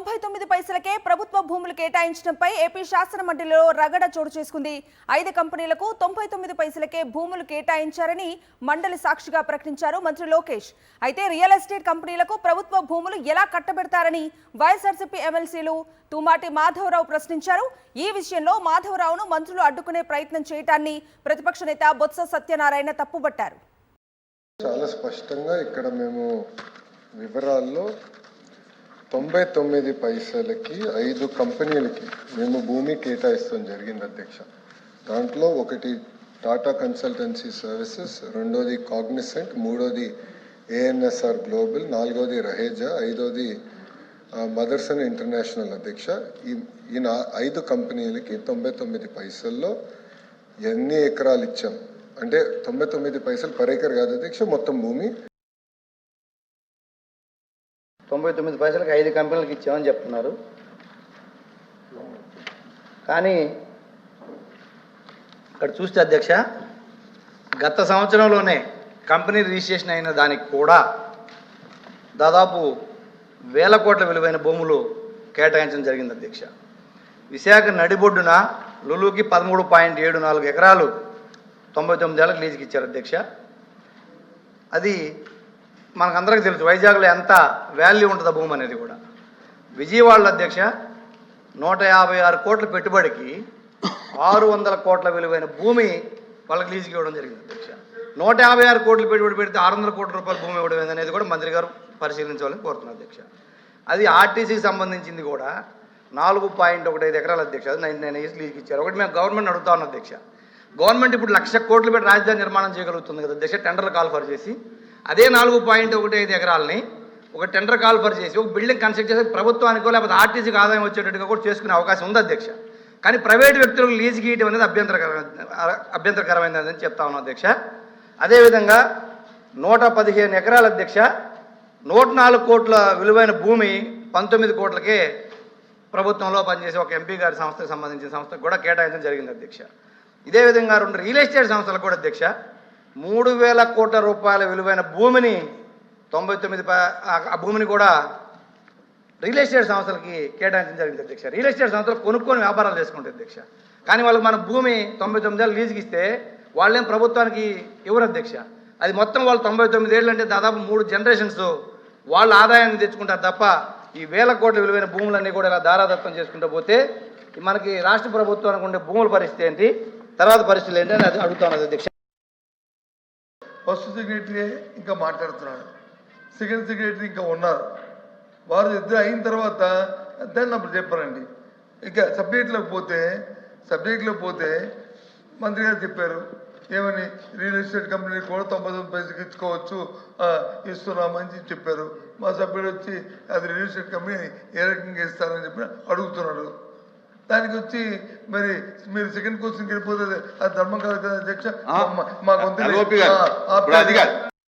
99 పైసలకే ప్రభుత్వ భూములు కేటాయించడంపై ఏపీ శాసన మండలిలో రగడ చోటు చేసుకుంది. 5 కంపెనీలకు 99 పైసలకే భూములు కేటాయించారని మండలి సాక్షిగా ప్రకటించారు మంత్రి లోకేష్. అయితే రియల్ ఎస్టేట్ కంపెనీలకు ప్రభుత్వ భూములు ఎలా కట్టబెడతారని వైఎస్ఆర్సీపీ ఎమ్మెల్సీలు తుమాటి మాధవరావు ప్రశ్నించారు. ఈ విషయంలో మాధవరావును మంత్రులు అడ్డుకునే ప్రయత్నం చేయటాన్ని ప్రతిపక్ష నేత బొత్స సత్యనారాయణ తప్పుబట్టారు. చాలా స్పష్టంగా ఇక్కడ మేము వివరాల్లో 99 పైసలకి 5 కంపెనీలకి మేము భూమి కేటాయిస్తాం జరిగింది అధ్యక్ష. దాంట్లో ఒకటి టాటా కన్సల్టెన్సీ సర్వీసెస్, రెండోది కాగ్నిసెంట్, మూడోది ఏఎన్ఎస్ఆర్ గ్లోబల్, నాలుగోది రహేజా, ఐదోది మదర్సన్ ఇంటర్నేషనల్ అధ్యక్ష. ఈ 5 కంపెనీలకి 99 పైసల్లో ఎన్ని ఎకరాలు ఇచ్చాం అంటే 99 పైసలు పర్ ఎకర్ కాదు అధ్యక్ష, మొత్తం భూమి 99 పైసలకి 5 కంపెనీలకు ఇచ్చామని చెప్తున్నారు. కానీ ఇక్కడ చూస్తే అధ్యక్ష, గత సంవత్సరంలోనే కంపెనీ రిజిస్ట్రేషన్ అయిన దానికి కూడా దాదాపు 1000 కోట్ల విలువైన భూములు కేటాయించడం జరిగింది అధ్యక్ష. విశాఖ నడిబొడ్డున లులుకి 13.74 ఎకరాలు 99 ఏళ్ళకి లీజుకి ఇచ్చారు అధ్యక్ష. అది మనకందరికీ తెలుసు వైజాగ్లో ఎంత వాల్యూ ఉంటుందో భూమి అనేది కూడా. విజయవాడలో అధ్యక్ష 156 కోట్ల పెట్టుబడికి 600 కోట్ల విలువైన భూమి వాళ్ళకి లీజుకి ఇవ్వడం జరిగింది అధ్యక్ష. 156 కోట్ల పెట్టుబడి పెడితే 600 కోట్ల రూపాయల భూమి ఇవ్వడం అనేది కూడా మంత్రి గారు పరిశీలించాలని కోరుతున్నారు అధ్యక్ష. అది ఆర్టీసీకి సంబంధించింది కూడా 4.15 ఎకరాలు అధ్యక్ష. అది 99 ఇయర్స్ లీజుకి ఇచ్చారు. ఒకటి మేము గవర్నమెంట్ అడుగుతా ఉన్నాం అధ్యక్ష. గవర్నమెంట్ ఇప్పుడు 1,00,000 కోట్లు పెట్టి రాజధాని నిర్మాణం చేయగలుగుతుంది కదా అధ్యక్ష, టెండర్లు కాల్ఫర్ చేసి. అదే 4.15 ఎకరాలని ఒక టెండర్ కాల్ఫర్ చేసి ఒక బిల్డింగ్ కన్స్ట్రక్ట్ చేసి ప్రభుత్వానికో లేకపోతే ఆర్టీసీకి ఆదాయం వచ్చేటట్టుగా కూడా చేసుకునే అవకాశం ఉంది అధ్యక్ష. కానీ ప్రైవేటు వ్యక్తులకు లీజు గీయటం అనేది అభ్యంతరకరమైనదని చెప్తా ఉన్నాం అధ్యక్ష. అదేవిధంగా 115 ఎకరాల అధ్యక్ష, 104 కోట్ల విలువైన భూమి 19 కోట్లకే ప్రభుత్వంలో పనిచేసే ఒక ఎంపీ గారి సంస్థకు సంబంధించిన సంస్థకు కూడా కేటాయించడం జరిగింది అధ్యక్ష. ఇదే విధంగా 2 రియల్ ఎస్టేట్ సంస్థలకు కూడా అధ్యక్ష 3,000 కోట్ల రూపాయల విలువైన భూమిని 99 ఆ భూమిని కూడా రియల్ ఎస్టేట్ సంస్థలకి కేటాయించడం జరిగింది అధ్యక్ష. రియల్ ఎస్టేట్ సంస్థలు కొనుక్కొని వ్యాపారాలు చేసుకుంటాయి అధ్యక్ష. కానీ వాళ్ళకి మన భూమి 99 ఏళ్ళు లీజుకి ఇస్తే వాళ్ళేం ప్రభుత్వానికి ఇవ్వరు అధ్యక్ష. అది మొత్తం వాళ్ళు 99 ఏళ్ళు అంటే దాదాపు 3 జనరేషన్స్ వాళ్ళ ఆదాయాన్ని తెచ్చుకుంటారు తప్ప ఈ 1000 కోట్ల విలువైన భూములన్నీ కూడా ఇలా దారాదత్తం చేసుకుంటూ పోతే మనకి రాష్ట్ర ప్రభుత్వానికి ఉండే భూముల పరిస్థితి ఏంటి, తర్వాత పరిస్థితులు ఏంటి అని అది అడుగుతున్నది అధ్యక్ష. ఫస్ట్ సెక్రటరీ ఇంకా మాట్లాడుతున్నాడు, సెకండ్ సెక్రటరీ ఇంకా ఉన్నారు. వారు ఇద్దరు అయిన తర్వాత దాన్ని అప్పుడు చెప్పారండి. ఇంకా సబ్జెక్ట్లోకి పోతే మంత్రి గారు చెప్పారు ఏమని, రియల్ ఎస్టేట్ కంపెనీ కూడా 99 పైసలకి ఇచ్చుకోవచ్చు ఇస్తున్నామని చెప్పారు. మా సభ్యుడు వచ్చి అది రియల్ ఎస్టేట్ కంపెనీ ఏ రకంగా ఇస్తారని చెప్పి అడుగుతున్నాడు. దానికి వచ్చి మరి మీరు సెకండ్ క్వశ్చన్కి వెళ్ళిపోతే అది ధర్మం కాదు కదా అధ్యక్ష. మాకు